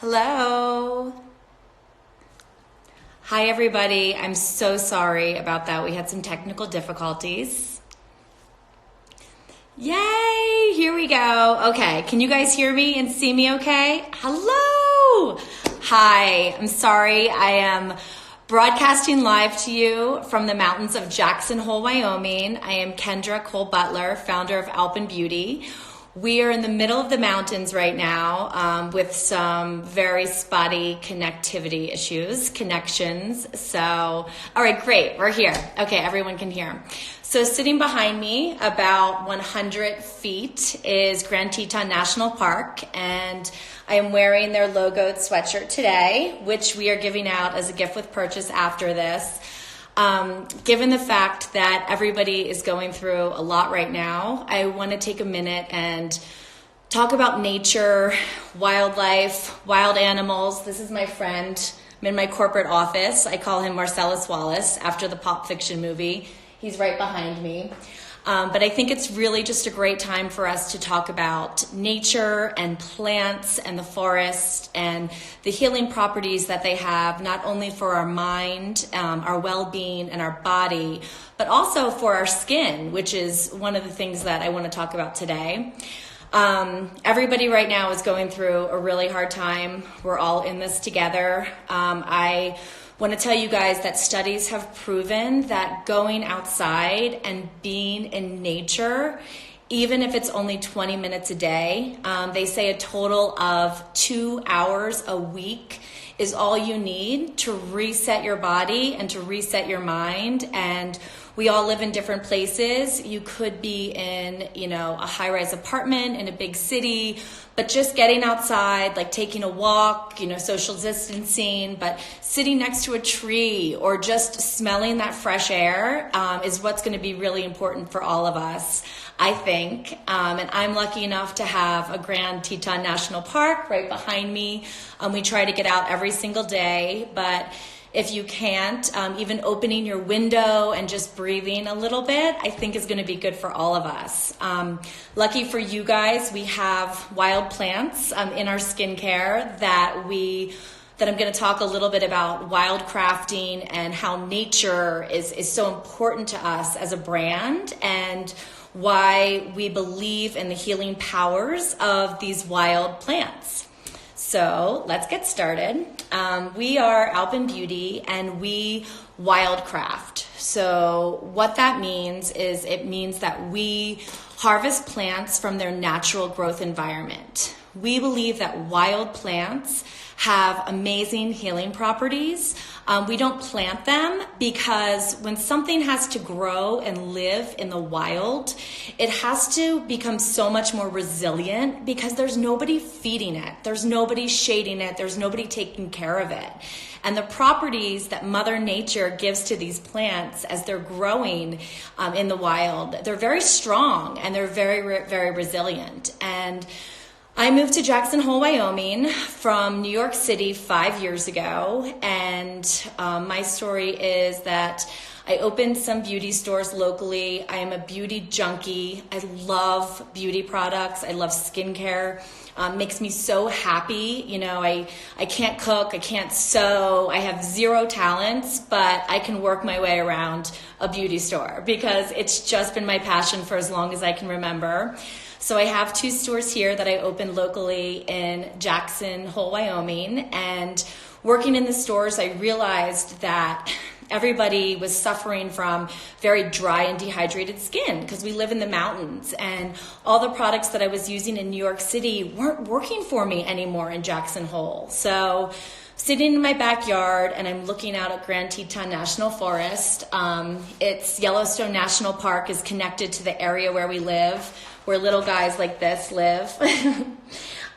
Hello. Hi, everybody. I'm so sorry about that. We had some technical difficulties. Yay! Here we go. Okay, can you guys hear me and see me okay? Hello! Hi, I'm sorry. I am broadcasting live to you from the mountains of Jackson Hole, Wyoming. I am Kendra Kolb Butler, founder of Alpen Beauty. We are in the middle of the mountains right now with some very spotty connectivity connections. So, all right, great, we're here. Okay, everyone can hear. So sitting behind me about 100 feet is Grand Teton National Park, and I am wearing their logoed sweatshirt today, which we are giving out as a gift with purchase after this. Given the fact that everybody is going through a lot right now, I want to take a minute and talk about nature, wildlife, wild animals. This is my friend. I'm in my corporate office. I call him Marcellus Wallace after the Pop Fiction movie. He's right behind me. But I think it's really just a great time for us to talk about nature and plants and the forest and the healing properties that they have, not only for our mind, our well-being, and our body, but also for our skin, which is one of the things that I want to talk about today. Everybody right now is going through a really hard time. We're all in this together. I want to tell you guys that studies have proven that going outside and being in nature, even if it's only 20 minutes a day, they say a total of 2 hours a week is all you need to reset your body and to reset your mind. And we all live in different places. You could be in, a high-rise apartment in a big city, but just getting outside, like taking a walk, social distancing, but sitting next to a tree or just smelling that fresh air is what's going to be really important for all of us, I think. And I'm lucky enough to have a Grand Teton National Park right behind me. We try to get out every single day, but if you can't, even opening your window and just breathing a little bit, I think is going to be good for all of us. Lucky for you guys, we have wild plants in our skincare that I'm going to talk a little bit about wildcrafting and how nature is so important to us as a brand and why we believe in the healing powers of these wild plants. So let's get started. We are Alpen Beauty and we wildcraft. So what that means is it means that we harvest plants from their natural growth environment. We believe that wild plants have amazing healing properties. We don't plant them because when something has to grow and live in the wild, it has to become so much more resilient because there's nobody feeding it. There's nobody shading it. There's nobody taking care of it. And the properties that Mother Nature gives to these plants as they're growing in the wild, they're very strong and they're very, very resilient. And I moved to Jackson Hole, Wyoming from New York City 5 years ago, and my story is that I opened some beauty stores locally. I am a beauty junkie. I love beauty products. I love skincare. Makes me so happy. I can't cook, I can't sew, I have zero talents, but I can work my way around a beauty store because it's just been my passion for as long as I can remember. So I have 2 stores here that I opened locally in Jackson Hole, Wyoming, and working in the stores, I realized that everybody was suffering from very dry and dehydrated skin because we live in the mountains, and all the products that I was using in New York City weren't working for me anymore in Jackson Hole. So sitting in my backyard and I'm looking out at Grand Teton National Forest. It's Yellowstone National Park is connected to the area where we live, where little guys like this live.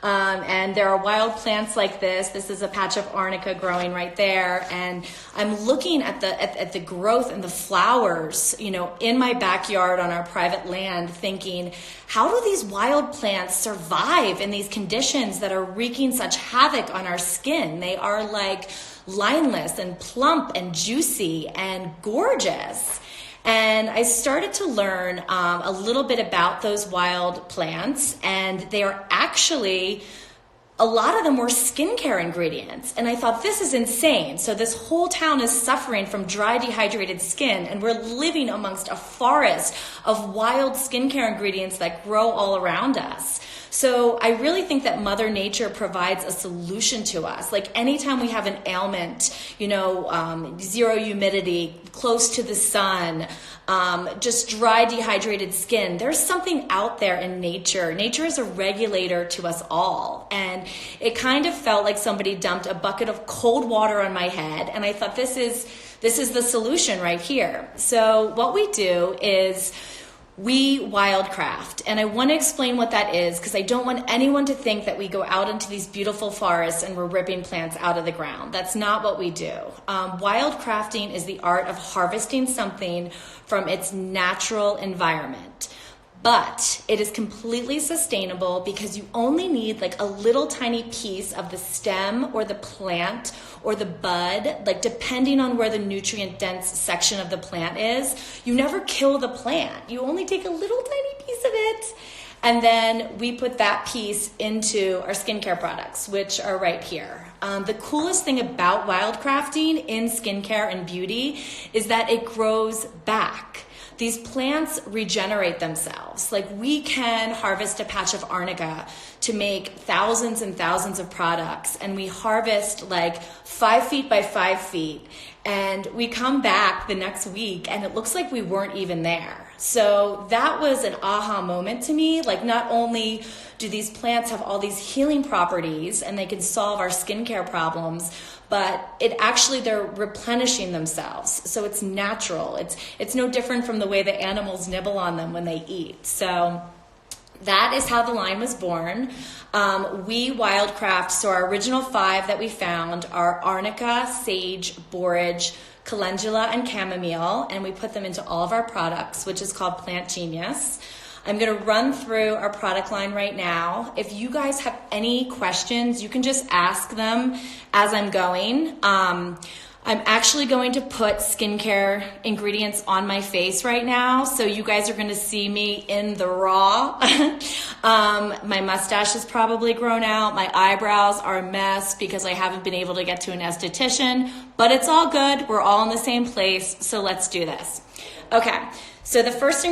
And there are wild plants like this. This is a patch of arnica growing right there. And I'm looking at the growth and the flowers, in my backyard on our private land, thinking, how do these wild plants survive in these conditions that are wreaking such havoc on our skin? They are like lineless and plump and juicy and gorgeous. And I started to learn a little bit about those wild plants, and they are actually a lot of them were skincare ingredients. And I thought, this is insane. So this whole town is suffering from dry, dehydrated skin, and we're living amongst a forest of wild skincare ingredients that grow all around us. So I really think that Mother Nature provides a solution to us. Like anytime we have an ailment, zero humidity, close to the sun, just dry, dehydrated skin, there's something out there in nature. Nature is a regulator to us all. And it kind of felt like somebody dumped a bucket of cold water on my head. And I thought, this is the solution right here. So what we do is we wildcraft, and I want to explain what that is because I don't want anyone to think that we go out into these beautiful forests and we're ripping plants out of the ground. That's not what we do. Wildcrafting is the art of harvesting something from its natural environment. But it is completely sustainable because you only need like a little tiny piece of the stem or the plant or the bud, like depending on where the nutrient dense section of the plant is. You never kill the plant. You only take a little tiny piece of it. And then we put that piece into our skincare products, which are right here. The coolest thing about wildcrafting in skincare and beauty is that it grows back. These plants regenerate themselves. Like we can harvest a patch of arnica to make thousands and thousands of products, and we harvest like 5 feet by 5 feet, and we come back the next week and it looks like we weren't even there. So that was an aha moment to me. Like not only do these plants have all these healing properties and they can solve our skincare problems, but they're replenishing themselves. So it's natural. It's no different from the way the animals nibble on them when they eat. So that is how the line was born. We wildcraft, so our original 5 that we found are arnica, sage, borage, calendula, and chamomile, and we put them into all of our products, which is called Plant Genius. I'm going to run through our product line right now. If you guys have any questions, you can just ask them as I'm going. I'm actually going to put skincare ingredients on my face right now, so you guys are going to see me in the raw. My mustache is probably grown out. My eyebrows are a mess because I haven't been able to get to an esthetician, but it's all good. We're all in the same place, so let's do this. Okay, so the first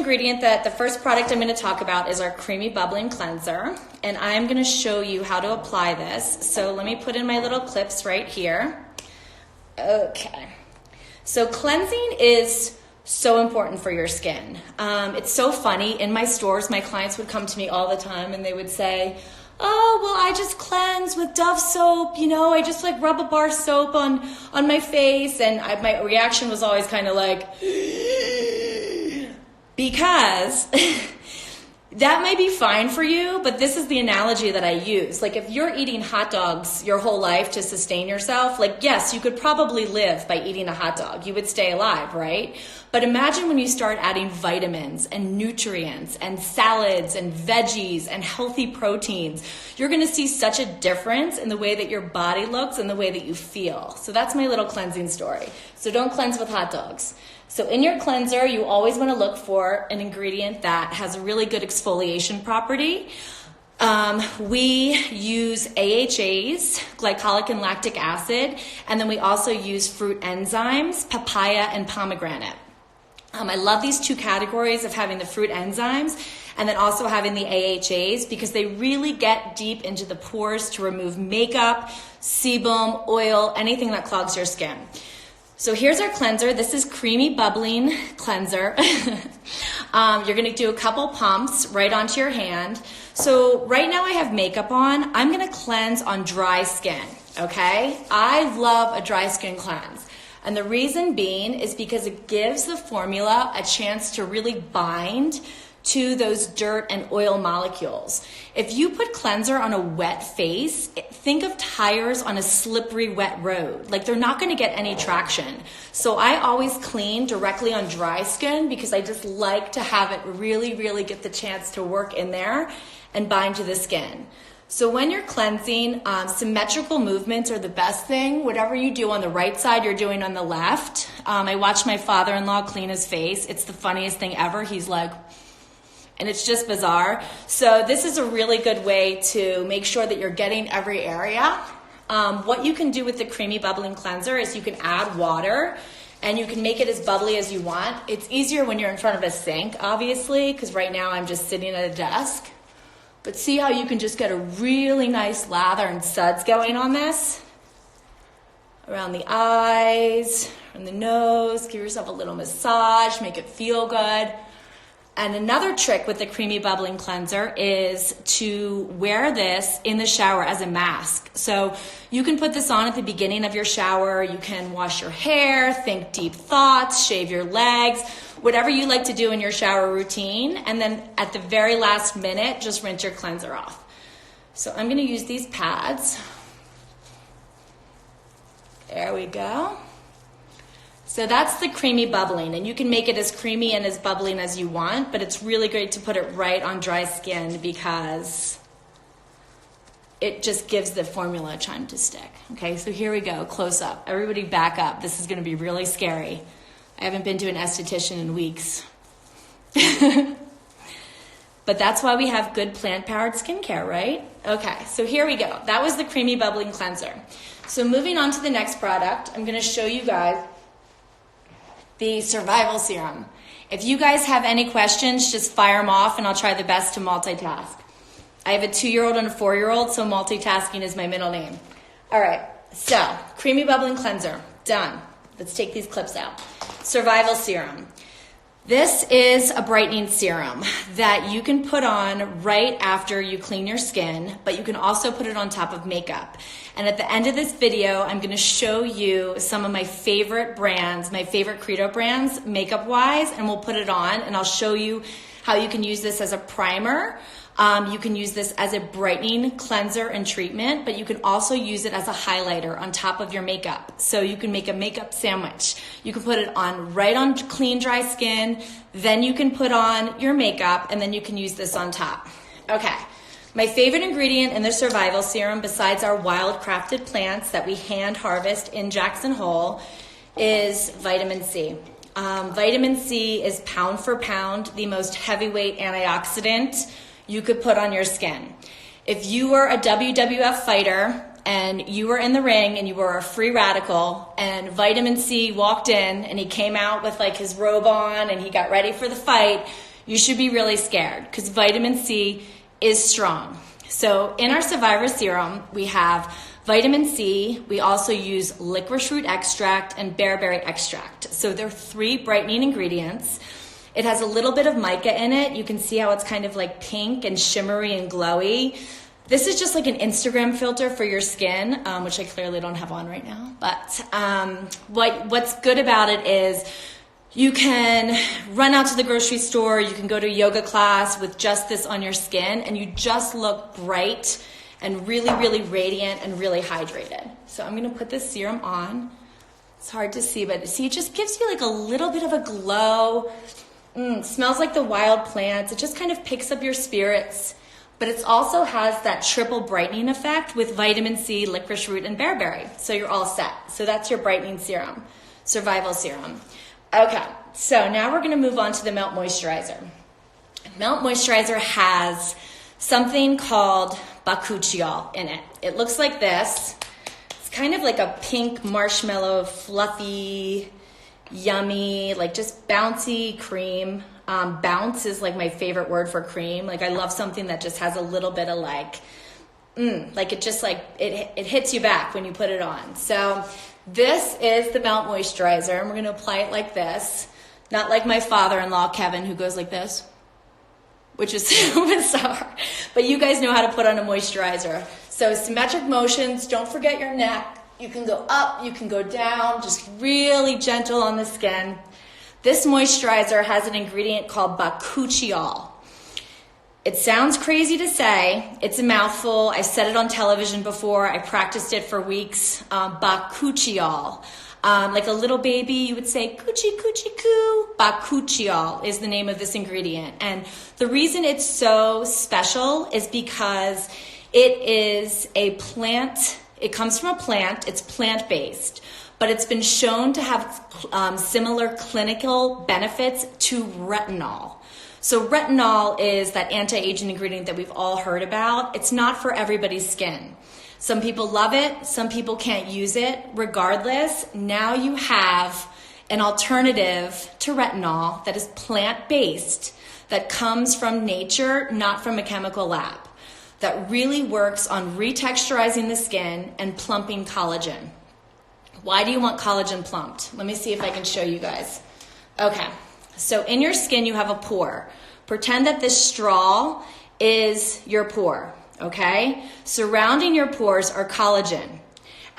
product I'm going to talk about is our Creamy Bubbling Cleanser, and I'm going to show you how to apply this. So let me put in my little clips right here. Okay, so cleansing is so important for your skin. It's so funny. In my stores, my clients would come to me all the time and they would say, oh, well, I just cleanse with Dove soap, I just like rub a bar soap on my face. And my reaction was always kind of like, because that might be fine for you, but this is the analogy that I use. Like if you're eating hot dogs your whole life to sustain yourself, like yes, you could probably live by eating a hot dog. You would stay alive, right? But imagine when you start adding vitamins and nutrients and salads and veggies and healthy proteins, you're going to see such a difference in the way that your body looks and the way that you feel. So that's my little cleansing story. So don't cleanse with hot dogs. So in your cleanser, you always want to look for an ingredient that has a really good exfoliation property. We use AHAs, glycolic and lactic acid, and then we also use fruit enzymes, papaya and pomegranate. I love these 2 categories of having the fruit enzymes and then also having the AHAs because they really get deep into the pores to remove makeup, sebum, oil, anything that clogs your skin. So here's our cleanser. This is Creamy Bubbling Cleanser. You're going to do a couple pumps right onto your hand. So right now I have makeup on. I'm going to cleanse on dry skin, okay? I love a dry skin cleanse. And the reason being is because it gives the formula a chance to really bind to those dirt and oil molecules. If you put cleanser on a wet face, think of tires on a slippery wet road. Like they're not going to get any traction. So I always clean directly on dry skin because I just like to have it really, really get the chance to work in there and bind to the skin. So when you're cleansing, symmetrical movements are the best thing. Whatever you do on the right side, you're doing on the left. I watched my father-in-law clean his face. It's the funniest thing ever. He's like, and it's just bizarre. So this is a really good way to make sure that you're getting every area. What you can do with the creamy bubbling cleanser is you can add water and you can make it as bubbly as you want. It's easier when you're in front of a sink, obviously, because right now I'm just sitting at a desk. But see how you can just get a really nice lather and suds going on this? Around the eyes, around the nose, give yourself a little massage, make it feel good. And another trick with the creamy bubbling cleanser is to wear this in the shower as a mask. So you can put this on at the beginning of your shower. You can wash your hair, think deep thoughts, shave your legs, whatever you like to do in your shower routine. And then at the very last minute, just rinse your cleanser off. So I'm gonna use these pads. There we go. So that's the creamy bubbling, and you can make it as creamy and as bubbling as you want, but it's really great to put it right on dry skin because it just gives the formula a time to stick. Okay, so here we go, close up. Everybody back up. This is gonna be really scary. I haven't been to an esthetician in weeks. But that's why we have good plant-powered skincare, right? Okay, so here we go. That was the creamy bubbling cleanser. So moving on to the next product, I'm gonna show you guys the survival serum. If you guys have any questions, just fire them off and I'll try the best to multitask. I have a 2-year-old and a 4-year-old, so multitasking is my middle name. All right, so creamy bubbling cleanser, done. Let's take these clips out. Survival serum. This is a brightening serum that you can put on right after you clean your skin, but you can also put it on top of makeup. And at the end of this video, I'm gonna show you some of my favorite brands, my favorite Credo brands, makeup-wise, and we'll put it on, and I'll show you how you can use this as a primer. You can use this as a brightening cleanser and treatment, but you can also use it as a highlighter on top of your makeup. So you can make a makeup sandwich. You can put it on right on clean, dry skin, then you can put on your makeup, and then you can use this on top. Okay, my favorite ingredient in the survival serum, besides our wild-crafted plants that we hand harvest in Jackson Hole, is vitamin C. Vitamin C is pound for pound the most heavyweight antioxidant you could put on your skin. If you were a WWF fighter and you were in the ring and you were a free radical and vitamin C walked in and he came out with like his robe on and he got ready for the fight, you should be really scared because vitamin C is strong. So in our Survivor Serum, we have vitamin C. We also use licorice root extract and bearberry extract. So they're 3 brightening ingredients. It has a little bit of mica in it. You can see how it's kind of like pink and shimmery and glowy. This is just like an Instagram filter for your skin, which I clearly don't have on right now. But what's good about it is you can run out to the grocery store, you can go to a yoga class with just this on your skin, and you just look bright and really, really radiant and really hydrated. So I'm gonna put this serum on. It's hard to see, but see, it just gives you like a little bit of a glow. Smells like the wild plants. It just kind of picks up your spirits, but it also has that triple brightening effect with vitamin C, licorice root, and bearberry. So you're all set. So that's your brightening serum, survival serum. Okay, so now we're gonna move on to the Melt Moisturizer. Melt Moisturizer has something called bakuchiol in it. It looks like this. It's kind of like a pink marshmallow, fluffy, yummy, like just bouncy cream. Bounce is like my favorite word for cream. Like I love something that just has a little bit of like it just like, it hits you back when you put it on. So this is the Melt Moisturizer, and we're gonna apply it like this. Not like my father-in-law, Kevin, who goes like this, which is so bizarre. But you guys know how to put on a moisturizer. So symmetric motions, don't forget your neck. You can go up, you can go down, just really gentle on the skin. This moisturizer has an ingredient called bakuchiol. It sounds crazy to say. It's a mouthful. I said it on television before. I practiced it for weeks. Bakuchiol. Like a little baby, you would say, coochie, coochie, coo. Bakuchiol is the name of this ingredient. And the reason it's so special is because it is a plant. It comes from a plant. It's plant-based. But it's been shown to have similar clinical benefits to retinol. So retinol is that anti-aging ingredient that we've all heard about. It's not for everybody's skin. Some people love it, some people can't use it. Regardless, now you have an alternative to retinol that is plant-based, that comes from nature, not from a chemical lab, that really works on retexturizing the skin and plumping collagen. Why do you want collagen plumped? Let me see if I can show you guys. Okay, so in your skin you have a pore. Pretend that this straw is your pore, okay? Surrounding your pores are collagen.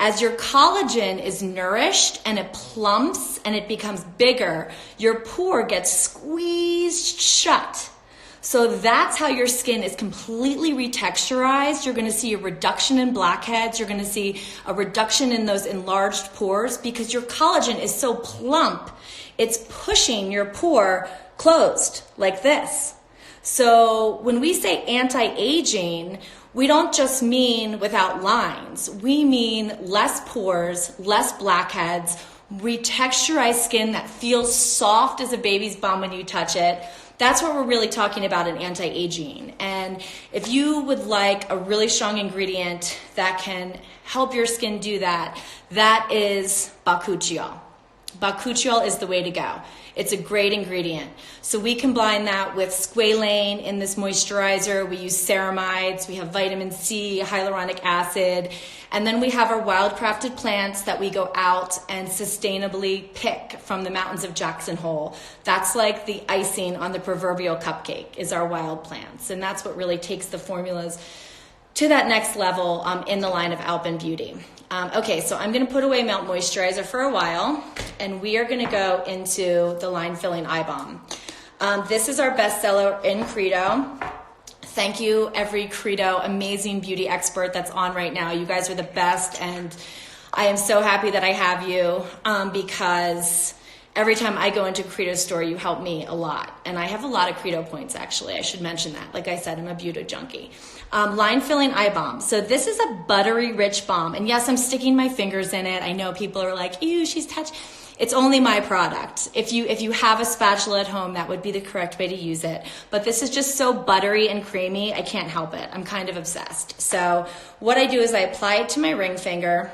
As your collagen is nourished and it plumps and it becomes bigger, your pore gets squeezed shut. So that's how your skin is completely retexturized. You're gonna see a reduction in blackheads. You're gonna see a reduction in those enlarged pores because your collagen is so plump, it's pushing your pore closed like this. So when we say anti-aging, we don't just mean without lines. We mean less pores, less blackheads, retexturized skin that feels soft as a baby's bum when you touch it. That's what we're really talking about in anti-aging. And if you would like a really strong ingredient that can help your skin do that, that is bakuchiol. Bakuchiol is the way to go. It's a great ingredient. So we combine that with squalane in this moisturizer. We use ceramides. We have vitamin C, hyaluronic acid. And then we have our wildcrafted plants that we go out and sustainably pick from the mountains of Jackson Hole. That's like the icing on the proverbial cupcake is our wild plants. And that's what really takes the formulas to that next level in the line of Alpen Beauty. Okay, so I'm gonna put away Melt Moisturizer for a while, and we are gonna go into the line filling eye balm. This is our bestseller in Credo. Thank you, every Credo amazing beauty expert that's on right now. You guys are the best, and I am so happy that I have you because every time I go into a Credo store, you help me a lot. And I have a lot of Credo points, actually. I should mention that. Like I said, I'm a beauty junkie. Line filling eye balm. So this is a buttery rich balm. And yes, I'm sticking my fingers in it. I know people are like, ew, she's touched. It's only my product. If you have a spatula at home, that would be the correct way to use it. But this is just so buttery and creamy, I can't help it. I'm kind of obsessed. So what I do is I apply it to my ring finger.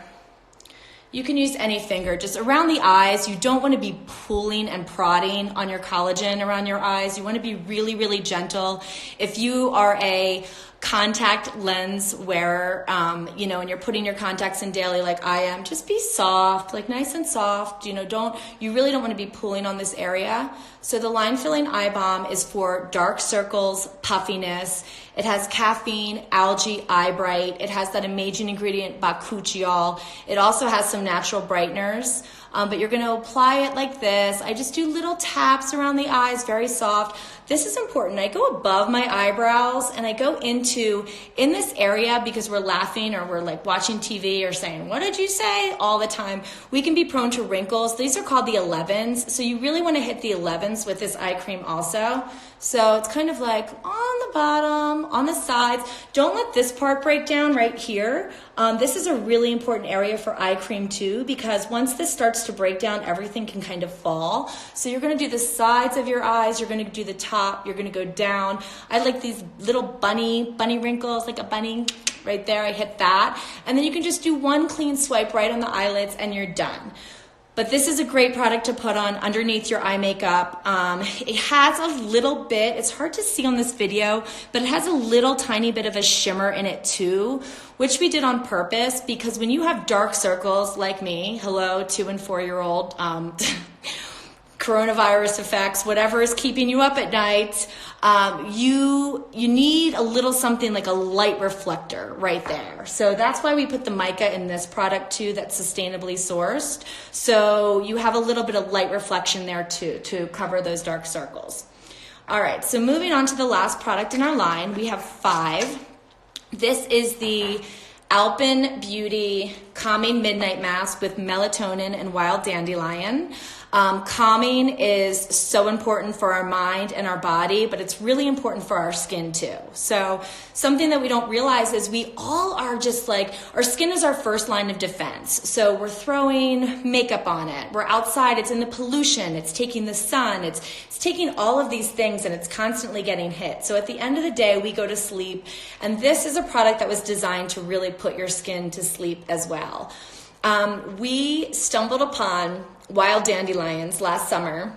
You can use any finger, just around the eyes. You don't want to be pulling and prodding on your collagen around your eyes. You want to be really, really gentle. If you are a contact lens wearer, and you're putting your contacts in daily like I am, just be soft, like nice and soft. You really don't want to be pulling on this area. So the line filling eye balm is for dark circles, puffiness. It has caffeine, algae, eye bright. It has that amazing ingredient bakuchiol. It also has some natural brighteners. But you're going to apply it like this. I just do little taps around the eyes, very soft. This is important. I go above my eyebrows and I go in this area because we're laughing or we're like watching TV or saying, what did you say? All the time. We can be prone to wrinkles. These are called the 11s. So you really want to hit the 11s with this eye cream also. So it's kind of like on the bottom, on the sides. Don't let this part break down right here. This is a really important area for eye cream too, because once this starts to break down, everything can kind of fall. So you're going to do the sides of your eyes. You're going to do the top. You're going to go down. I like these little bunny wrinkles, like a bunny right there. I hit that. And then you can just do one clean swipe right on the eyelids and you're done. But this is a great product to put on underneath your eye makeup. It has a little bit, it's hard to see on this video, but it has a little tiny bit of a shimmer in it too, which we did on purpose because when you have dark circles like me, hello, 2 and 4-year-old, coronavirus effects, whatever is keeping you up at night, you need a little something like a light reflector right there. So that's why we put the mica in this product too that's sustainably sourced. So you have a little bit of light reflection there too to cover those dark circles. All right, so moving on to the last product in our line, we have 5. This is the Alpen Beauty Calming Midnight Mask with Melatonin and Wild Dandelion. Calming is so important for our mind and our body, but it's really important for our skin too. So something that we don't realize is we all are just like, our skin is our first line of defense. So we're throwing makeup on it. We're outside, it's in the pollution, it's taking the sun, it's taking all of these things, and it's constantly getting hit. So at the end of the day, we go to sleep, and this is a product that was designed to really put your skin to sleep as well. We stumbled upon wild dandelions last summer.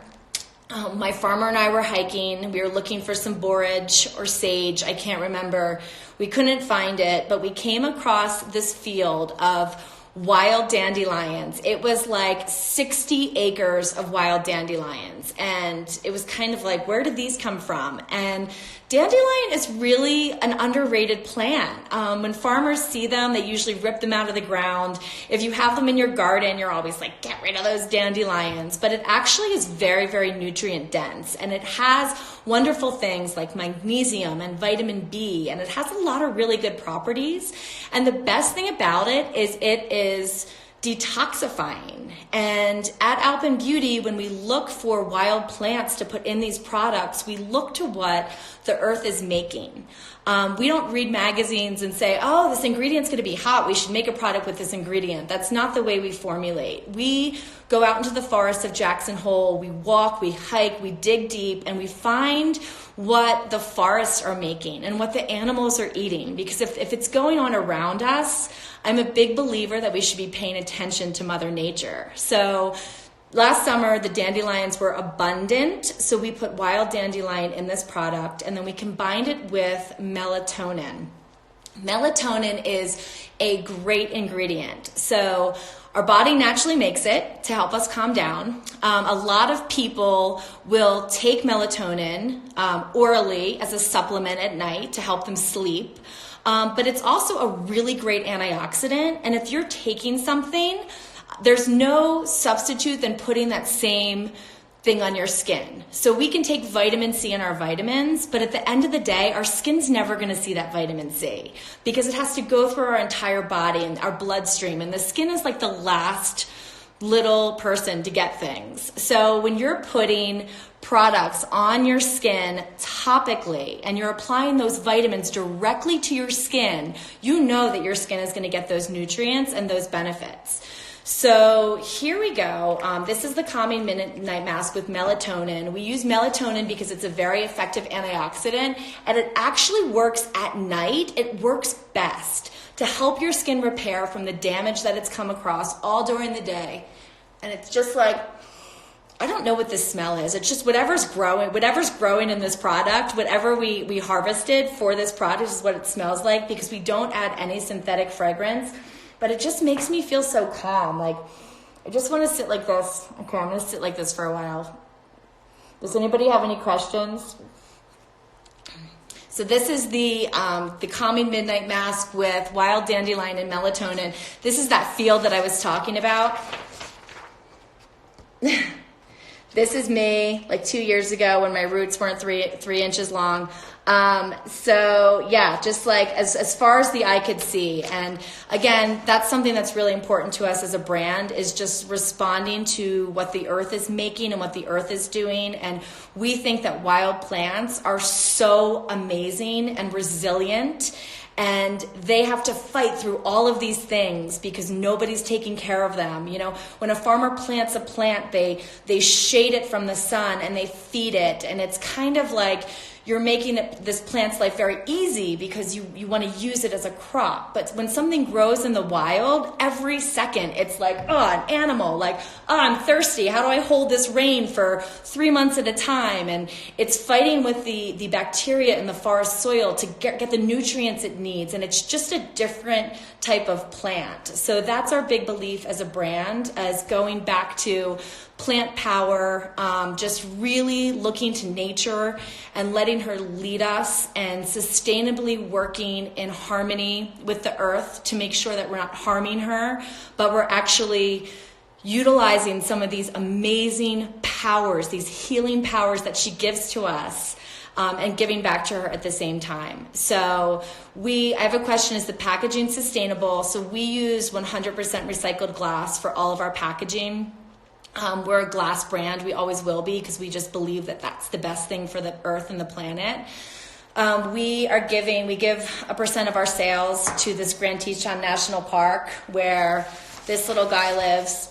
My farmer and I were hiking. We were looking for some borage or sage. I can't remember. We couldn't find it, but we came across this field of wild dandelions. It was like 60 acres of wild dandelions. And it was kind of like, where did these come from? And dandelion is really an underrated plant. When farmers see them, they usually rip them out of the ground. If you have them in your garden, you're always like, get rid of those dandelions. But it actually is very, very nutrient dense. And it has wonderful things like magnesium and vitamin B. And it has a lot of really good properties. And the best thing about it is detoxifying. And at Alpen Beauty, when we look for wild plants to put in these products, we look to what the earth is making. We don't read magazines and say, oh, this ingredient's going to be hot, we should make a product with this ingredient. That's not the way we formulate. We go out into the forest of Jackson Hole, we walk, we hike, we dig deep, and we find what the forests are making and what the animals are eating. Because if it's going on around us, I'm a big believer that we should be paying attention to Mother Nature. So last summer, the dandelions were abundant, so we put wild dandelion in this product, and then we combined it with melatonin. Melatonin is a great ingredient. So our body naturally makes it to help us calm down. A lot of people will take melatonin orally as a supplement at night to help them sleep. But it's also a really great antioxidant. And if you're taking something, there's no substitute than putting that same thing on your skin. So we can take vitamin C in our vitamins, but at the end of the day, our skin's never going to see that vitamin C because it has to go through our entire body and our bloodstream. And the skin is like the last little person to get things. So when you're putting products on your skin topically and you're applying those vitamins directly to your skin, you know that your skin is going to get those nutrients and those benefits. So here we go. This is the Calming Midnight Mask with melatonin. We use melatonin because it's a very effective antioxidant, and it actually works at night. It works best to help your skin repair from the damage that it's come across all during the day. And it's just like, I don't know what this smell is. It's just whatever's growing in this product, whatever we harvested for this product is what it smells like, because we don't add any synthetic fragrance. But it just makes me feel so calm. Like, I just want to sit like this. Okay, I'm going to sit like this for a while. Does anybody have any questions? So this is the Calming Midnight Mask with Wild Dandelion and Melatonin. This is that field that I was talking about. This is me like 2 years ago when my roots weren't three inches long. So yeah, just like as far as the eye could see. And again, that's something that's really important to us as a brand, is just responding to what the earth is making and what the earth is doing. And we think that wild plants are so amazing and resilient, and they have to fight through all of these things because nobody's taking care of them. You know, when a farmer plants a plant, they shade it from the sun and they feed it. And it's kind of like you're making this plant's life very easy because you want to use it as a crop. But when something grows in the wild, every second it's like, oh, an animal, like, oh, I'm thirsty. How do I hold this rain for 3 months at a time? And it's fighting with the bacteria in the forest soil to get the nutrients it needs. And it's just a different type of plant. So that's our big belief as a brand, as going back to plant power, just really looking to nature and letting her lead us, and sustainably working in harmony with the earth to make sure that we're not harming her, but we're actually utilizing some of these amazing powers, these healing powers that she gives to us, and giving back to her at the same time. So I have a question, is the packaging sustainable? So we use 100% recycled glass for all of our packaging. We're a glass brand. We always will be, because we just believe that that's the best thing for the earth and the planet. We give 1% of our sales to this Grand Teton National Park where this little guy lives.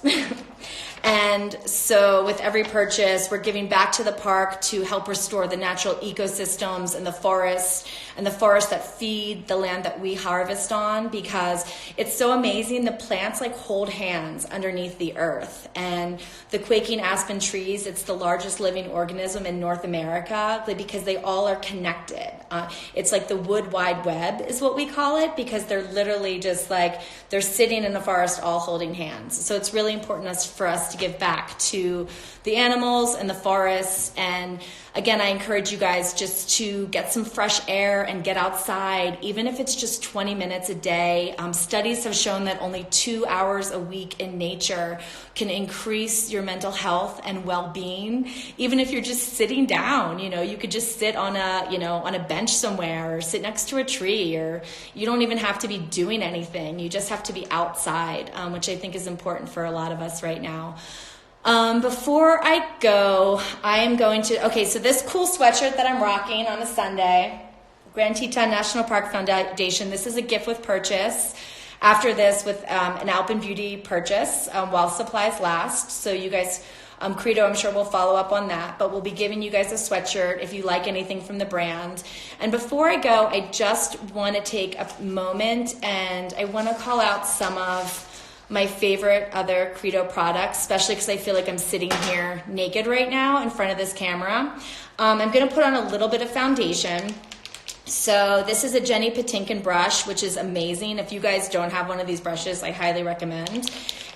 And so with every purchase, we're giving back to the park to help restore the natural ecosystems and the forests that feed the land that we harvest on, because it's so amazing. The plants like hold hands underneath the earth. And the quaking aspen trees, it's the largest living organism in North America because they all are connected. It's like the wood wide web is what we call it, because they're literally just like, they're sitting in the forest all holding hands. So it's really important for us to give back to the animals and the forests. And again, I encourage you guys just to get some fresh air and get outside, even if it's just 20 minutes a day. Studies have shown that only 2 hours a week in nature can increase your mental health and well-being. Even if you're just sitting down, you could just sit on a bench somewhere or sit next to a tree, or you don't even have to be doing anything. You just have to be outside, which I think is important for a lot of us right now. Before I go, I am going to, so this cool sweatshirt that I'm rocking on a Sunday, Grand Teton National Park Foundation, this is a gift with purchase. After this, with an Alpen Beauty purchase while supplies last. So you guys, Credo, I'm sure will follow up on that, but we'll be giving you guys a sweatshirt if you like anything from the brand. And before I go, I just want to take a moment and I want to call out some of my favorite other Credo products, especially because I feel like I'm sitting here naked right now in front of this camera. I'm going to put on a little bit of foundation. So this is a Jenny Patinkin brush, which is amazing. If you guys don't have one of these brushes, I highly recommend.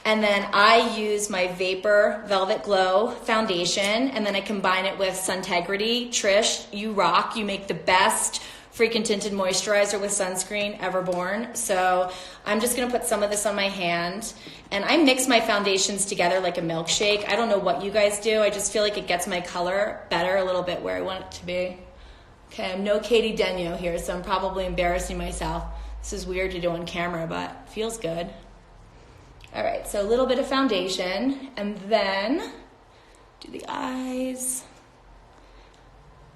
And then I use my Vapor Velvet Glow foundation, and then I combine it with Suntegrity. Trish, you rock. You make the best freaking tinted moisturizer with sunscreen ever born. So I'm just gonna put some of this on my hand, and I mix my foundations together like a milkshake. I don't know what you guys do. I just feel like it gets my color better a little bit where I want it to be. Okay, I'm no Katie Denyo here, so I'm probably embarrassing myself. This is weird to do on camera, but feels good. All right, so a little bit of foundation, and then do the eyes.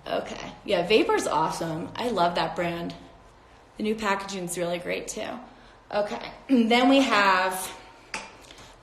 Okay, yeah, Vapor's awesome. I love that brand. The new packaging's really great too. Okay, and then we have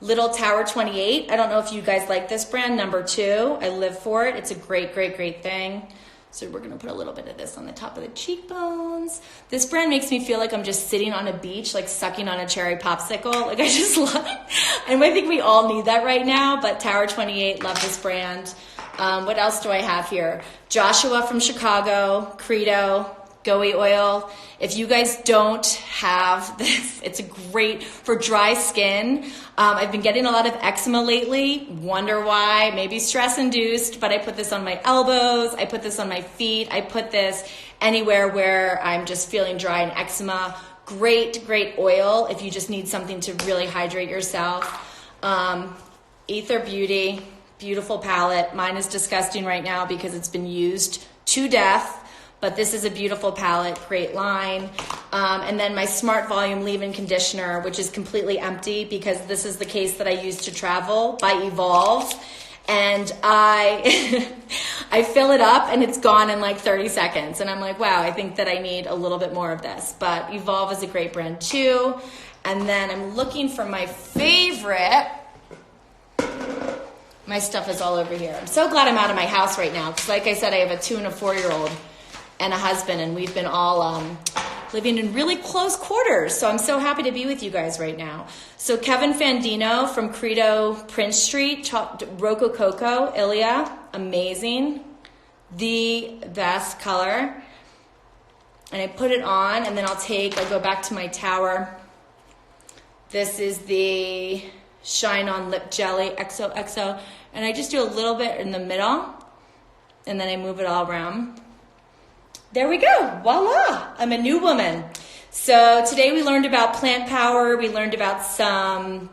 Little Tower 28. I don't know if you guys like this brand, number 2. I live for it. It's a great, great, great thing. So we're gonna put a little bit of this on the top of the cheekbones. This brand makes me feel like I'm just sitting on a beach, like sucking on a cherry popsicle. Like I just love it. And I think we all need that right now, but Tower 28, love this brand. What else do I have here? Joshua from Chicago, Credo, Goey Oil. If you guys don't have this, it's a great for dry skin. I've been getting a lot of eczema lately. Wonder why? Maybe stress induced, but I put this on my elbows. I put this on my feet. I put this anywhere where I'm just feeling dry and eczema. Great, great oil if you just need something to really hydrate yourself. Ether Beauty, beautiful palette. Mine is disgusting right now because it's been used to death. But this is a beautiful palette, great line. And then my Smart Volume Leave-In Conditioner, which is completely empty because this is the case that I use to travel by Evolve. And I fill it up and it's gone in like 30 seconds. And I'm like, wow, I think that I need a little bit more of this. But Evolve is a great brand too. And then I'm looking for my favorite. My stuff is all over here. I'm so glad I'm out of my house right now because like I said, I have a 2 and a 4-year-old. And a husband, and we've been all living in really close quarters. So I'm so happy to be with you guys right now. So Kevin Fandino from Credo Prince Street, Rococo, Ilia, amazing. The best color. And I put it on, and then I'll go back to my tower. This is the Shine On Lip Jelly XOXO. And I just do a little bit in the middle, and then I move it all around. There we go, voila, I'm a new woman. So today we learned about plant power, we learned about some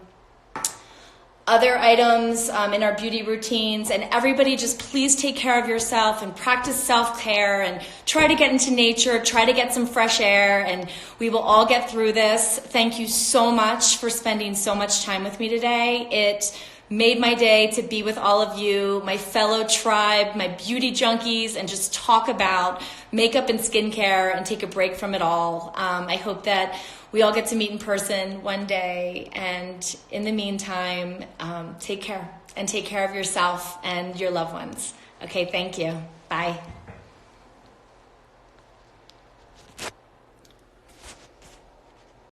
other items in our beauty routines. And everybody just please take care of yourself and practice self-care and try to get into nature, try to get some fresh air, and we will all get through this. Thank you so much for spending so much time with me today. It made my day to be with all of you, my fellow tribe, my beauty junkies, and just talk about makeup and skincare and take a break from it all. I hope that we all get to meet in person one day. And in the meantime, take care and take care of yourself and your loved ones. Okay, thank you. Bye.